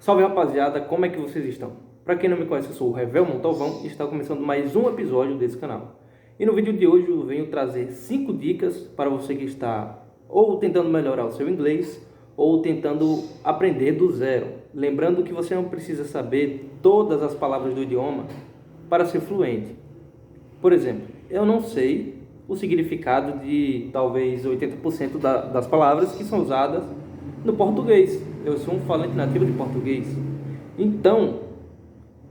Salve rapaziada, como é que vocês estão? Para quem não me conhece, eu sou o Revel Montalvão e está começando mais um episódio desse canal. E no vídeo de hoje eu venho trazer 5 dicas para você que está ou tentando melhorar o seu inglês ou tentando aprender do zero. Lembrando que você não precisa saber todas as palavras do idioma para ser fluente. Por exemplo, eu não sei o significado de talvez 80% das palavras que são usadas no português. Eu sou um falante nativo de português. Então,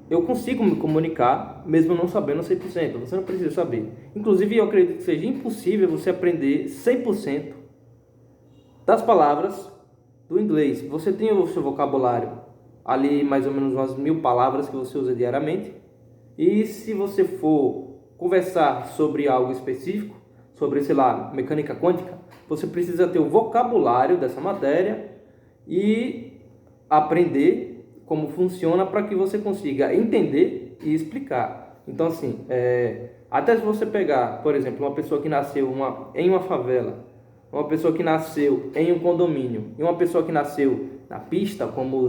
eu consigo me comunicar mesmo não sabendo 100%. Você não precisa saber. Inclusive, eu acredito que seja impossível você aprender 100% das palavras do inglês. Você tem o seu vocabulário ali, mais ou menos umas 1000 palavras que você usa diariamente. E se você for conversar sobre algo específico, sobre, sei lá, mecânica quântica, você precisa ter o vocabulário dessa matéria e aprender como funciona para que você consiga entender e explicar. Então, assim, até se você pegar, por exemplo, uma pessoa que nasceu em uma favela, uma pessoa que nasceu em um condomínio e uma pessoa que nasceu na pista, como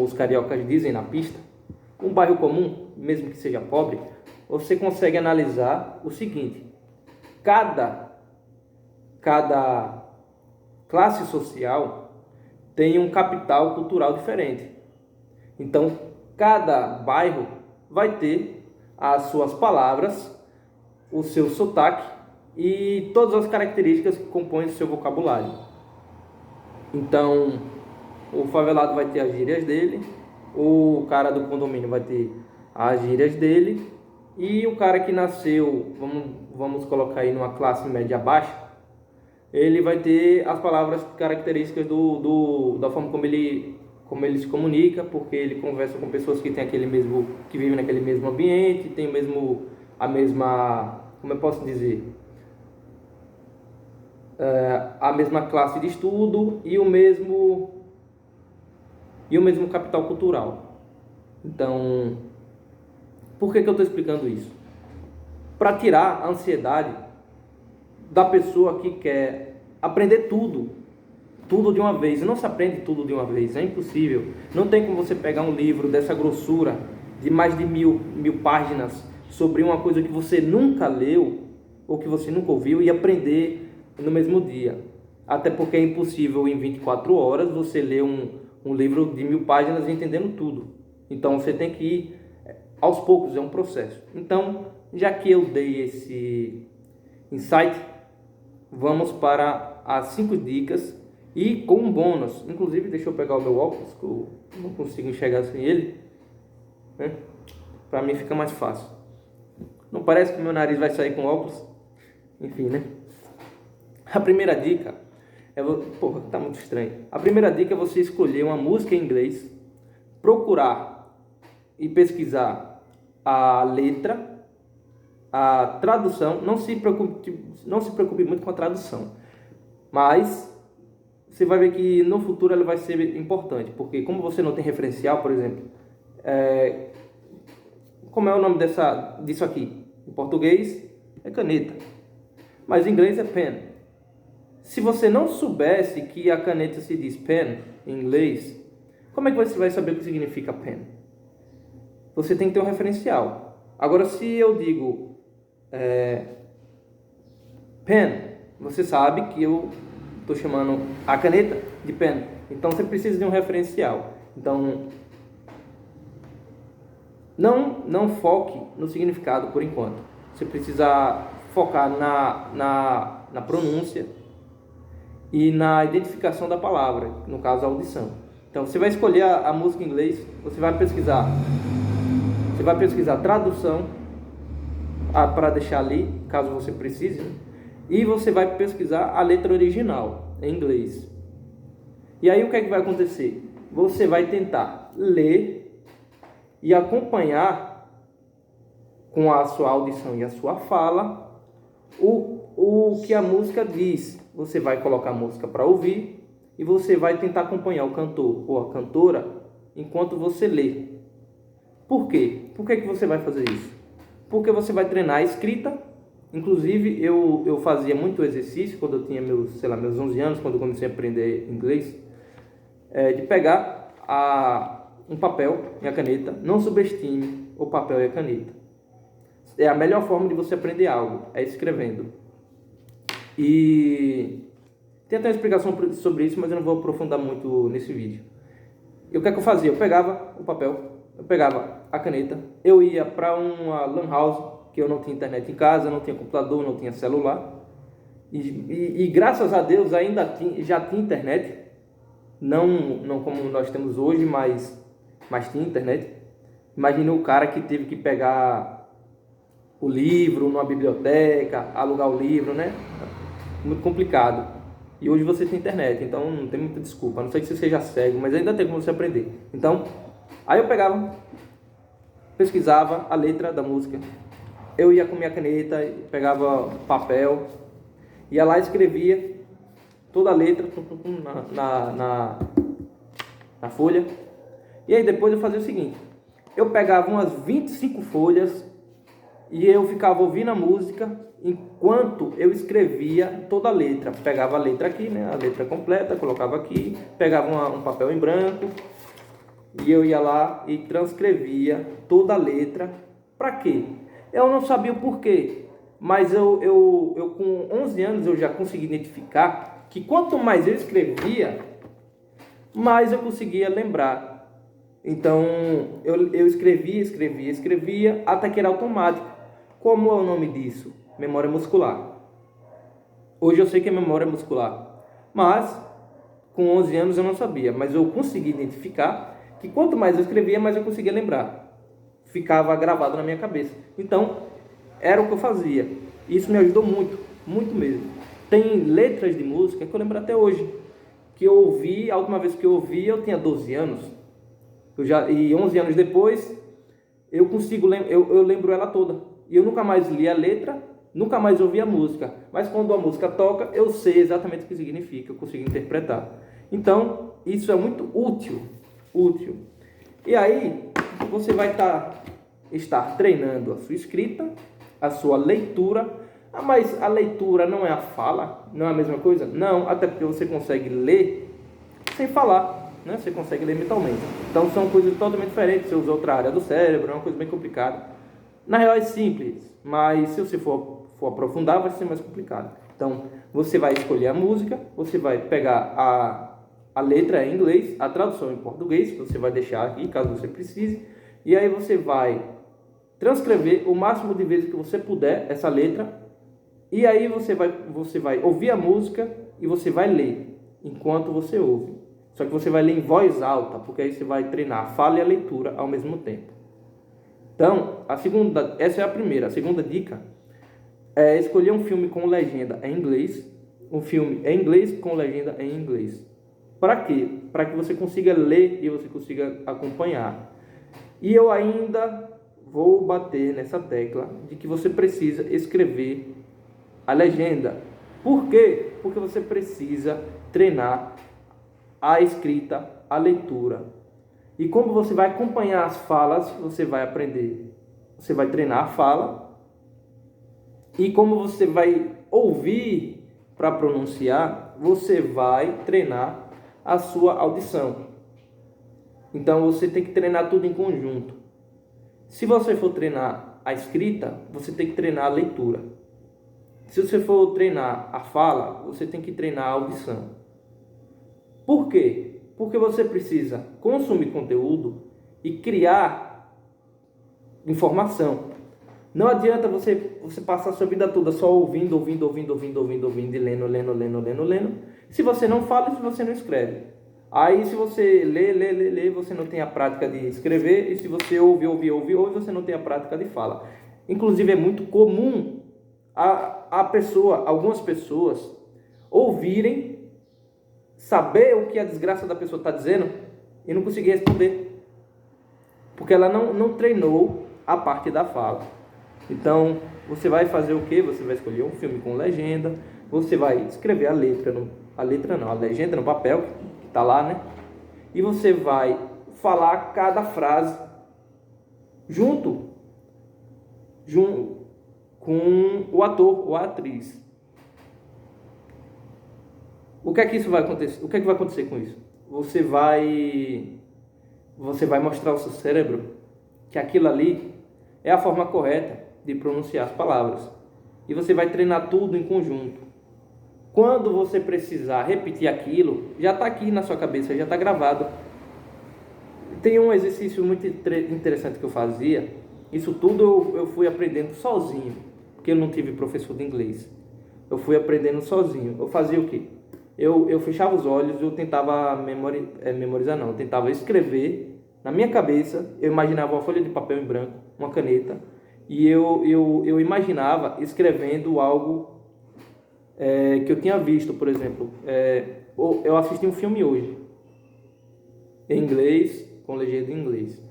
os cariocas dizem, na pista, um bairro comum, mesmo que seja pobre, você consegue analisar o seguinte: cada classe social tem um capital cultural diferente. Então, cada bairro vai ter as suas palavras, o seu sotaque e todas as características que compõem o seu vocabulário. Então, o favelado vai ter as gírias dele, o cara do condomínio vai ter as gírias dele, e o cara que nasceu, vamos colocar aí numa classe média baixa, ele vai ter as palavras características da forma como ele se comunica, porque ele conversa com pessoas que que vivem naquele mesmo ambiente, tem a mesma, como eu posso dizer, a mesma classe de estudo e o mesmo capital cultural. Então, por que eu estou explicando isso? Para tirar a ansiedade da pessoa que quer aprender tudo de uma vez. Não se aprende tudo de uma vez, é impossível. Não tem como você pegar um livro dessa grossura, de mais de mil páginas, sobre uma coisa que você nunca leu ou que você nunca ouviu e aprender no mesmo dia. Até porque é impossível em 24 horas você ler um livro de 1000 páginas entendendo tudo. Então você tem que ir aos poucos, é um processo. Então, já que eu dei esse insight, vamos para as 5 dicas e com um bônus. Inclusive, deixa eu pegar o meu óculos, que eu não consigo enxergar sem ele, né? Para mim fica mais fácil. Não parece que meu nariz vai sair com óculos? Enfim, né? A primeira dica porra, tá muito estranho. A primeira dica é você escolher uma música em inglês, procurar e pesquisar a letra, a tradução. Não se preocupe muito com a tradução, mas você vai ver que no futuro ela vai ser importante, porque como você não tem referencial, por exemplo, como é o nome disso aqui? Em português é caneta, mas em inglês é pen. Se você não soubesse que a caneta se diz pen em inglês, como é que você vai saber o que significa pen? Você tem que ter um referencial. Agora, se eu digo pen, você sabe que eu estou chamando a caneta de pen. Então, você precisa de um referencial. Então, não foque no significado por enquanto. Você precisa focar na pronúncia e na identificação da palavra, no caso a audição. Então você vai escolher a música em inglês, você vai pesquisar tradução para deixar ali, caso você precise, né? E você vai pesquisar a letra original em inglês. E aí o que é que vai acontecer? Você vai tentar ler e acompanhar com a sua audição e a sua fala o que a música diz. Você vai colocar a música para ouvir e você vai tentar acompanhar o cantor ou a cantora enquanto você lê. Por quê? Por que você vai fazer isso? Porque você vai treinar a escrita. Inclusive, eu fazia muito exercício quando eu tinha meus 11 anos, quando eu comecei a aprender inglês, de pegar um papel e a caneta. Não subestime o papel e a caneta. É a melhor forma de você aprender algo, é escrevendo. E tem até uma explicação sobre isso, mas eu não vou aprofundar muito nesse vídeo. E o que é que eu fazia? Eu pegava o papel, eu pegava a caneta, eu ia para uma lan house, que eu não tinha internet em casa, não tinha computador, não tinha celular. E graças a Deus já tinha internet, não como nós temos hoje, mas tinha internet. Imagina o cara que teve que pegar o livro numa biblioteca, alugar o livro, né? Muito complicado. E hoje você tem internet, então não tem muita desculpa, a não ser que você seja cego, mas ainda tem como você aprender. Então, aí eu pegava, pesquisava a letra da música, eu ia com minha caneta, pegava papel, ia lá e escrevia toda a letra na folha. E aí depois eu fazia o seguinte, eu pegava umas 25 folhas e eu ficava ouvindo a música enquanto eu escrevia toda a letra. Pegava a letra aqui, né, a letra completa, colocava aqui, pegava um papel em branco e eu ia lá e transcrevia toda a letra. Para quê? Eu não sabia o porquê, mas eu com 11 anos eu já consegui identificar que quanto mais eu escrevia, mais eu conseguia lembrar. Então eu escrevia até que era automático. Como é o nome disso? Memória muscular. Hoje eu sei que é memória muscular, mas com 11 anos eu não sabia, mas eu consegui identificar que quanto mais eu escrevia, mais eu conseguia lembrar. Ficava gravado na minha cabeça. Então, era o que eu fazia. Isso me ajudou muito, muito mesmo. Tem letras de música que eu lembro até hoje, que eu ouvi, a última vez que eu ouvi, eu tinha 12 anos. E 11 anos depois, eu lembro ela toda. E eu nunca mais li a letra, nunca mais ouvi a música. Mas quando a música toca, eu sei exatamente o que significa, eu consigo interpretar. Então, isso é muito útil. E aí, você vai estar treinando a sua escrita, a sua leitura. Ah, mas a leitura não é a fala? Não é a mesma coisa? Não, até porque você consegue ler sem falar, né? Você consegue ler mentalmente. Então são coisas totalmente diferentes. Você usa outra área do cérebro, é uma coisa bem complicada. Na real é simples, mas se você for aprofundar, vai ser mais complicado. Então, você vai escolher a música, você vai pegar a letra em inglês, a tradução em português, que você vai deixar aqui, caso você precise, e aí você vai transcrever o máximo de vezes que você puder essa letra, e aí você vai ouvir a música e você vai ler enquanto você ouve. Só que você vai ler em voz alta, porque aí você vai treinar a fala e a leitura ao mesmo tempo. Então, essa é a primeira. A segunda dica é escolher um filme com legenda em inglês, um filme em inglês com legenda em inglês. Para quê? Para que você consiga ler e você consiga acompanhar. E eu ainda vou bater nessa tecla de que você precisa escrever a legenda. Por quê? Porque você precisa treinar a escrita, a leitura. E como você vai acompanhar as falas, você vai aprender. Você vai treinar a fala. E como você vai ouvir para pronunciar, você vai treinar a sua audição. Então você tem que treinar tudo em conjunto. Se você for treinar a escrita, você tem que treinar a leitura. Se você for treinar a fala, você tem que treinar a audição. Por quê? Porque você precisa consumir conteúdo e criar informação. Não adianta você passar a sua vida toda só ouvindo, e lendo. Se você não fala e se você não escreve. Aí se você lê, você não tem a prática de escrever. E se você ouve, você não tem a prática de fala. Inclusive é muito comum algumas pessoas ouvirem, saber o que a desgraça da pessoa está dizendo e não conseguir responder. Porque ela não treinou a parte da fala. Então, você vai fazer o quê? Você vai escolher um filme com legenda, você vai escrever a legenda no papel, que está lá, né? E você vai falar cada frase junto com o ator ou a atriz. O que é que isso vai acontecer? O que é que vai acontecer com isso? Você vai você vai mostrar ao seu cérebro que aquilo ali é a forma correta de pronunciar as palavras. E você vai treinar tudo em conjunto. Quando você precisar repetir aquilo, já está aqui na sua cabeça, já está gravado. Tem um exercício muito interessante que eu fazia. Isso tudo eu fui aprendendo sozinho, porque eu não tive professor de inglês. Eu fui aprendendo sozinho. Eu fazia o quê? Eu fechava os olhos, eu tentava memorizar não, eu tentava escrever na minha cabeça. Eu imaginava uma folha de papel em branco, uma caneta, e eu imaginava escrevendo algo que eu tinha visto. Por exemplo, eu assisti um filme hoje, em inglês, com legenda em inglês.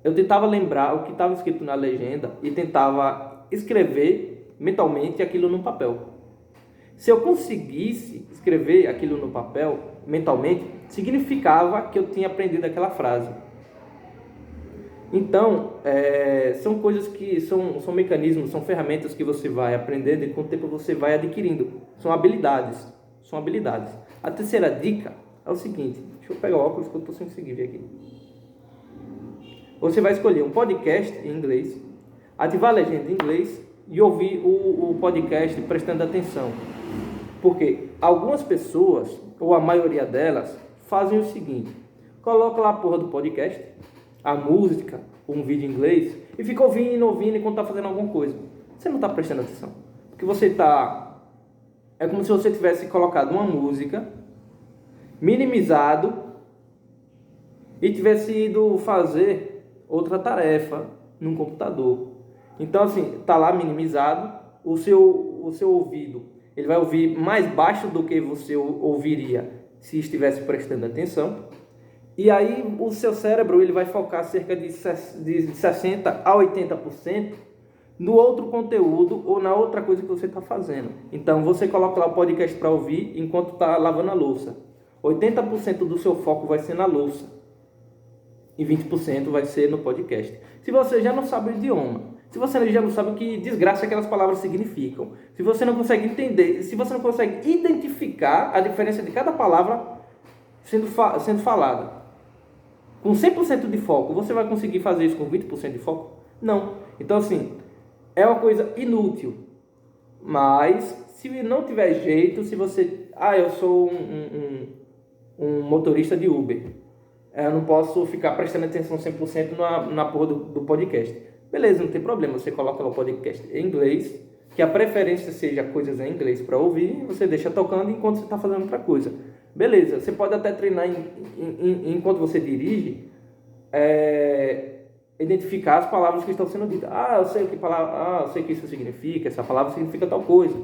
Eu tentava lembrar o que estava escrito na legenda e tentava escrever mentalmente aquilo no papel. Se eu conseguisse escrever aquilo no papel mentalmente, significava que eu tinha aprendido aquela frase. Então, são coisas que são mecanismos, são ferramentas que você vai aprendendo e com o tempo você vai adquirindo. São habilidades. A terceira dica é o seguinte, deixa eu pegar o óculos que eu estou sem conseguir ver aqui. Você vai escolher um podcast em inglês, ativar a legenda em inglês e ouvir o podcast prestando atenção. Porque algumas pessoas, ou a maioria delas, fazem o seguinte: coloca lá a porra do podcast, a música, um vídeo em inglês, e fica ouvindo enquanto está fazendo alguma coisa. Você não está prestando atenção. Porque você está... É como se você tivesse colocado uma música, minimizado, e tivesse ido fazer outra tarefa num computador. Então, assim, está lá minimizado, o seu ouvido, ele vai ouvir mais baixo do que você ouviria se estivesse prestando atenção. E aí o seu cérebro ele vai focar cerca de 60% a 80% no outro conteúdo ou na outra coisa que você está fazendo. Então você coloca lá o podcast para ouvir enquanto está lavando a louça. 80% do seu foco vai ser na louça e 20% vai ser no podcast. Se você já não sabe o idioma, se você já não sabe o que desgraça aquelas palavras significam, se você não consegue entender, se você não consegue identificar a diferença de cada palavra sendo falada, com 100% de foco, você vai conseguir fazer isso com 20% de foco? Não. Então, assim, é uma coisa inútil. Mas, se não tiver jeito, se você... eu sou um motorista de Uber. Eu não posso ficar prestando atenção 100% na porra do podcast. Beleza, não tem problema. Você coloca lá o podcast em inglês, que a preferência seja coisas em inglês para ouvir, você deixa tocando enquanto você está fazendo outra coisa. Beleza, você pode até treinar enquanto você dirige, identificar as palavras que estão sendo ditas. Eu sei que isso significa, essa palavra significa tal coisa.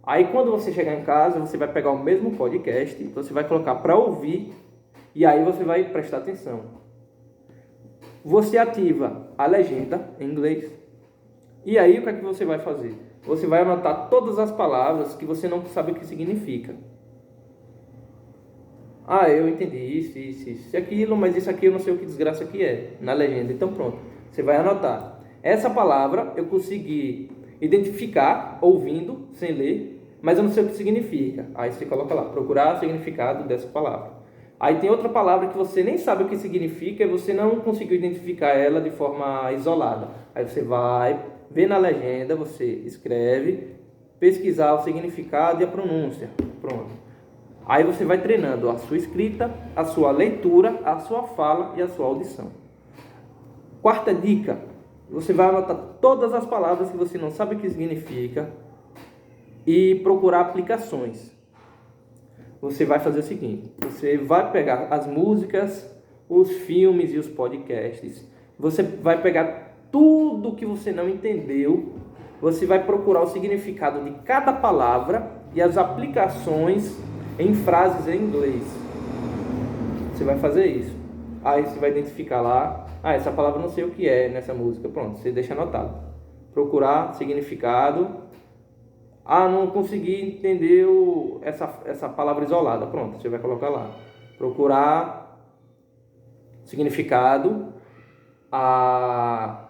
Aí quando você chegar em casa, você vai pegar o mesmo podcast, você vai colocar para ouvir, e aí você vai prestar atenção. Você ativa a legenda em inglês, e aí o que é que você vai fazer? Você vai anotar todas as palavras que você não sabe o que significa. Eu entendi isso e aquilo, mas isso aqui eu não sei o que desgraça que é, na legenda. Então pronto, você vai anotar. Essa palavra eu consegui identificar ouvindo, sem ler, mas eu não sei o que significa. Aí você coloca lá, procurar o significado dessa palavra. Aí tem outra palavra que você nem sabe o que significa e você não conseguiu identificar ela de forma isolada. Aí você vai ver na legenda, você escreve, pesquisar o significado e a pronúncia. Pronto. Aí você vai treinando a sua escrita, a sua leitura, a sua fala e a sua audição. Quarta dica, você vai anotar todas as palavras que você não sabe o que significa e procurar aplicações. Você vai fazer o seguinte, você vai pegar as músicas, os filmes e os podcasts, você vai pegar tudo que você não entendeu, você vai procurar o significado de cada palavra e as aplicações em frases em inglês. Você vai fazer isso. Aí você vai identificar lá, essa palavra não sei o que é nessa música. Pronto, você deixa anotado. Procurar significado. Não consegui entender essa palavra isolada. Pronto, você vai colocar lá. Procurar significado, a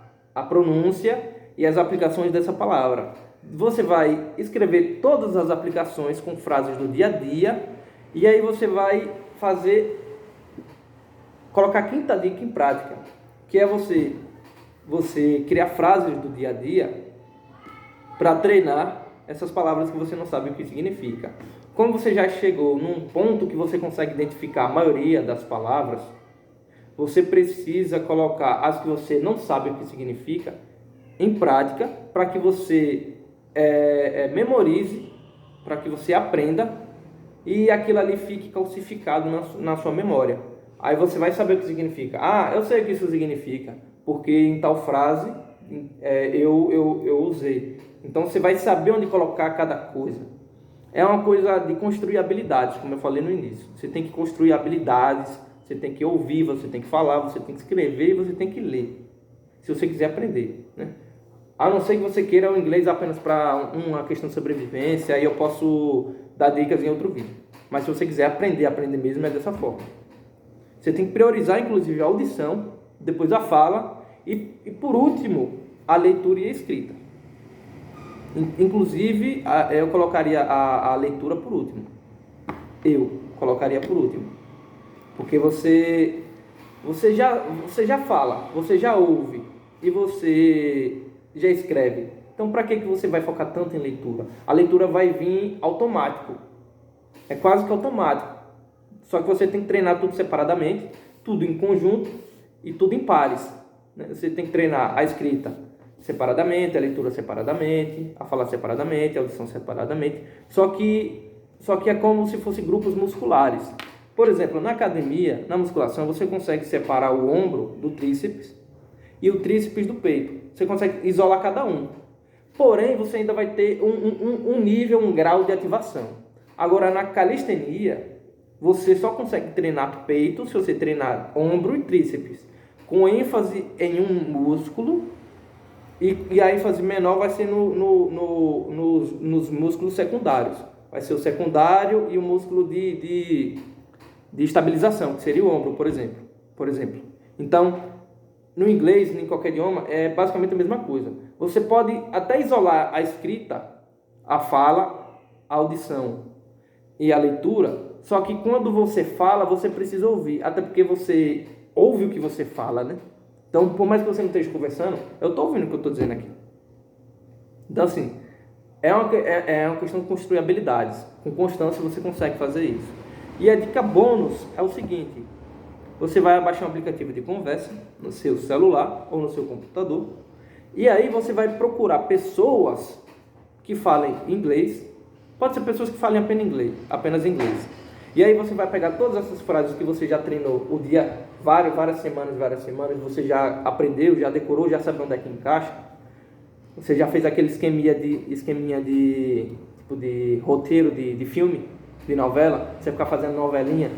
pronúncia e as aplicações dessa palavra. Você vai escrever todas as aplicações com frases do dia a dia e aí você vai fazer colocar a quinta dica em prática, que é você criar frases do dia a dia para treinar essas palavras que você não sabe o que significa. Como você já chegou num ponto que você consegue identificar a maioria das palavras, você precisa colocar as que você não sabe o que significa em prática para que você memorize, para que você aprenda e aquilo ali fique calcificado na sua memória. Aí você vai saber o que significa. Ah, eu sei o que isso significa, porque em tal frase eu usei. Então você vai saber onde colocar cada coisa. É uma coisa de construir habilidades, como eu falei no início. Você tem que construir habilidades, você tem que ouvir, você tem que falar, você tem que escrever e você tem que ler, se você quiser aprender, né? A não ser que você queira o inglês apenas para uma questão de sobrevivência, aí eu posso dar dicas em outro vídeo. Mas se você quiser aprender mesmo, é dessa forma. Você tem que priorizar, inclusive, a audição, depois a fala e por último, a leitura e a escrita. Inclusive, eu colocaria a leitura por último. Eu colocaria por último. Porque você já fala, você já ouve e você já escreve. Então, para que você vai focar tanto em leitura? A leitura vai vir automático. É quase que automático. Só que você tem que treinar tudo separadamente, tudo em conjunto e tudo em pares. Você tem que treinar a escrita separadamente, a leitura separadamente, a falar separadamente, a audição separadamente. Só que é como se fossem grupos musculares. Por exemplo, na academia, na musculação, você consegue separar o ombro do tríceps e o tríceps do peito. Você consegue isolar cada um. Porém, você ainda vai ter um nível, um grau de ativação. Agora, na calistenia, você só consegue treinar peito se você treinar ombro e tríceps, com ênfase em um músculo, e a ênfase menor vai ser nos músculos secundários. Vai ser o secundário e o músculo de estabilização, que seria o ombro, por exemplo. Então, no inglês, em qualquer idioma, é basicamente a mesma coisa. Você pode até isolar a escrita, a fala, a audição e a leitura, só que quando você fala, você precisa ouvir, até porque você ouve o que você fala, né? Então, por mais que você não esteja conversando, eu estou ouvindo o que eu estou dizendo aqui. Então, assim, é uma questão de construir habilidades. Com constância você consegue fazer isso. E a dica bônus é o seguinte: você vai baixar um aplicativo de conversa no seu celular ou no seu computador, e aí você vai procurar pessoas que falem inglês. Pode ser pessoas que falem apenas inglês. E aí você vai pegar todas essas frases que você já treinou o dia, várias semanas, você já aprendeu, já decorou, já sabe onde é que encaixa. Você já fez aquele esqueminha de roteiro de filme, de novela, você ficar fazendo novelinha.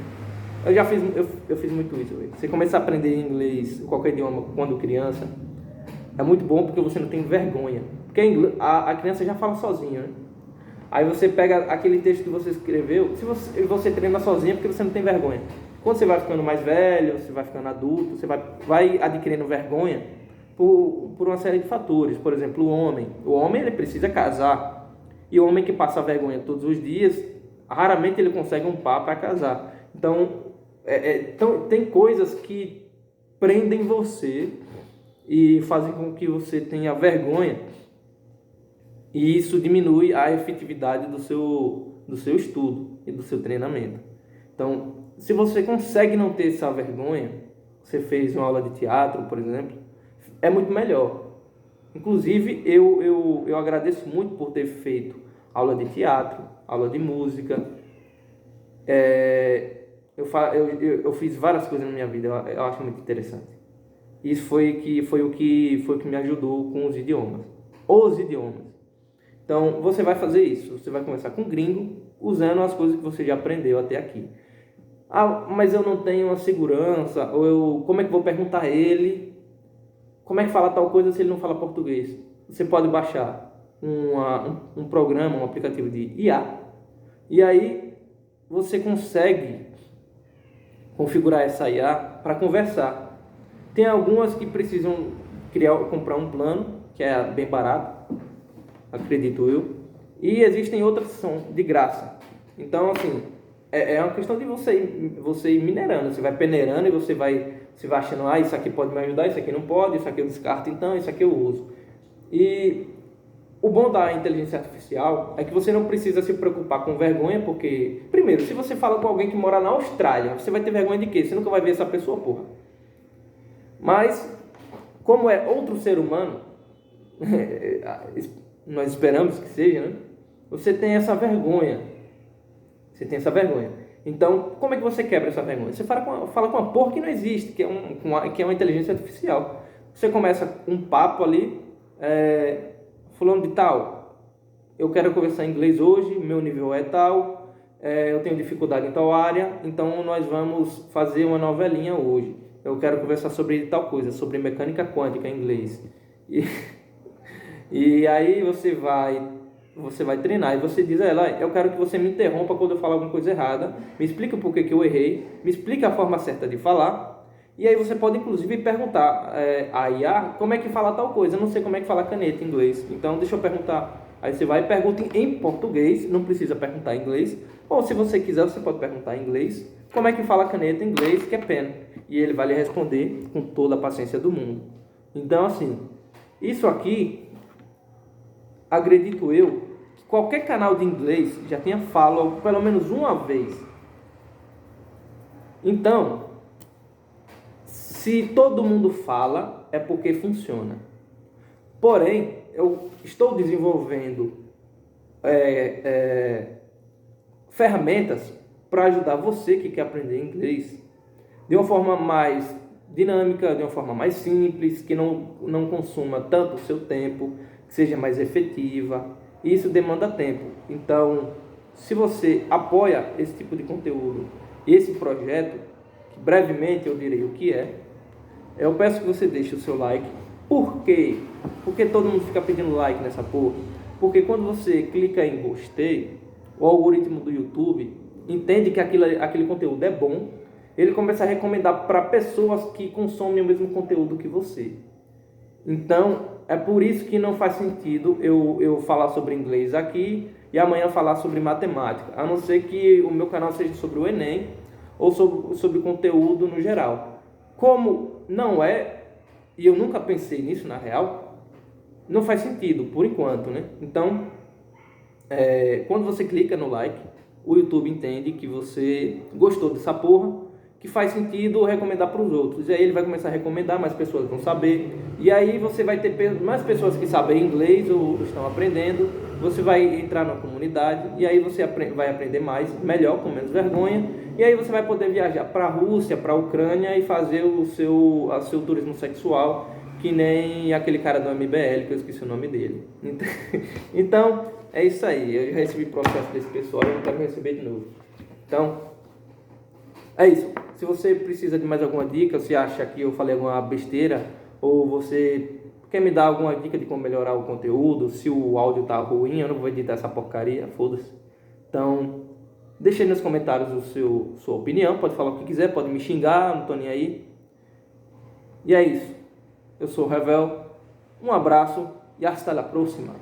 Eu fiz muito isso. Você começa a aprender inglês, qualquer idioma, quando criança, é muito bom porque você não tem vergonha. Porque a criança já fala sozinha, né? Aí você pega aquele texto que você escreveu, se você treina sozinho porque você não tem vergonha. Quando você vai ficando mais velho, você vai ficando adulto, você vai adquirindo vergonha por uma série de fatores. Por exemplo, o homem ele precisa casar. E o homem que passa vergonha todos os dias, raramente ele consegue um par para casar. Então, tem coisas que prendem você e fazem com que você tenha vergonha. E isso diminui a efetividade do seu estudo e do seu treinamento. Então, se você consegue não ter essa vergonha, você fez uma aula de teatro, por exemplo, é muito melhor. Inclusive, eu agradeço muito por ter feito aula de teatro, aula de música. Eu fiz várias coisas na minha vida, eu acho muito interessante. Isso foi o que me ajudou com os idiomas. Então, você vai fazer isso. Você vai começar com gringo, usando as coisas que você já aprendeu até aqui. Ah, mas eu não tenho uma segurança, como é que vou perguntar a ele? Como é que fala tal coisa se ele não fala português? Você pode baixar um programa, um aplicativo de IA, e aí você consegue configurar essa IA para conversar. Tem algumas que precisam comprar um plano, que é bem barato, acredito eu, e existem outras que são de graça. Então, assim, é uma questão de você ir minerando. Você vai peneirando e você vai achando, isso aqui pode me ajudar, isso aqui não pode, isso aqui eu descarto então, isso aqui eu uso. E o bom da inteligência artificial é que você não precisa se preocupar com vergonha, porque, primeiro, se você fala com alguém que mora na Austrália, você vai ter vergonha de quê? Você nunca vai ver essa pessoa, porra. Mas, como é outro ser humano, nós esperamos que seja, né? Você tem essa vergonha. Então, como é que você quebra essa vergonha? Você fala com uma porra que não existe, que é uma inteligência artificial. Você começa um papo ali, fulano de tal, eu quero conversar em inglês hoje, meu nível é tal, eu tenho dificuldade em tal área, então nós vamos fazer uma novelinha hoje. Eu quero conversar sobre tal coisa, sobre mecânica quântica em inglês. E aí você vai treinar e você diz a ela, eu quero que você me interrompa quando eu falar alguma coisa errada, me explica o porquê que eu errei, me explica a forma certa de falar, e aí você pode inclusive perguntar a IA como é que fala tal coisa, eu não sei como é que fala caneta em inglês, então deixa eu perguntar. Aí você vai e pergunta em português, não precisa perguntar em inglês, ou se você quiser você pode perguntar em inglês, como é que fala caneta em inglês, que é pen, e ele vai lhe responder com toda a paciência do mundo. Então assim, isso aqui, acredito eu, que qualquer canal de inglês já tenha falado pelo menos uma vez. Então, se todo mundo fala, é porque funciona. Porém, eu estou desenvolvendo ferramentas para ajudar você que quer aprender inglês de uma forma mais dinâmica, de uma forma mais simples, que não consuma tanto o seu tempo, que seja mais efetiva. Isso demanda tempo. Então, se você apoia esse tipo de conteúdo e esse projeto, que brevemente eu direi o que é, eu peço que você deixe o seu like. Por quê? Porque todo mundo fica pedindo like nessa porra. Porque quando você clica em gostei, o algoritmo do YouTube entende que aquele conteúdo é bom, ele começa a recomendar para pessoas que consomem o mesmo conteúdo que você. Então, é por isso que não faz sentido eu falar sobre inglês aqui e amanhã falar sobre matemática, a não ser que o meu canal seja sobre o Enem ou sobre conteúdo no geral. Como não é, e eu nunca pensei nisso na real, não faz sentido, por enquanto, né? Então, quando você clica no like, o YouTube entende que você gostou dessa porra, que faz sentido recomendar para os outros. E aí ele vai começar a recomendar, mais pessoas vão saber. E aí você vai ter mais pessoas que sabem inglês ou estão aprendendo. Você vai entrar na comunidade e aí você vai aprender mais, melhor, com menos vergonha. E aí você vai poder viajar para a Rússia, para a Ucrânia e fazer o seu turismo sexual, que nem aquele cara do MBL, que eu esqueci o nome dele. Então, é isso aí. Eu já recebi processo desse pessoal e eu não quero receber de novo. Então, é isso. Se você precisa de mais alguma dica, se acha que eu falei alguma besteira, ou você quer me dar alguma dica de como melhorar o conteúdo, se o áudio tá ruim, eu não vou editar essa porcaria, foda-se. Então, deixe aí nos comentários sua opinião, pode falar o que quiser, pode me xingar, não tô nem aí. E é isso. Eu sou o Revel, um abraço e hasta la próxima.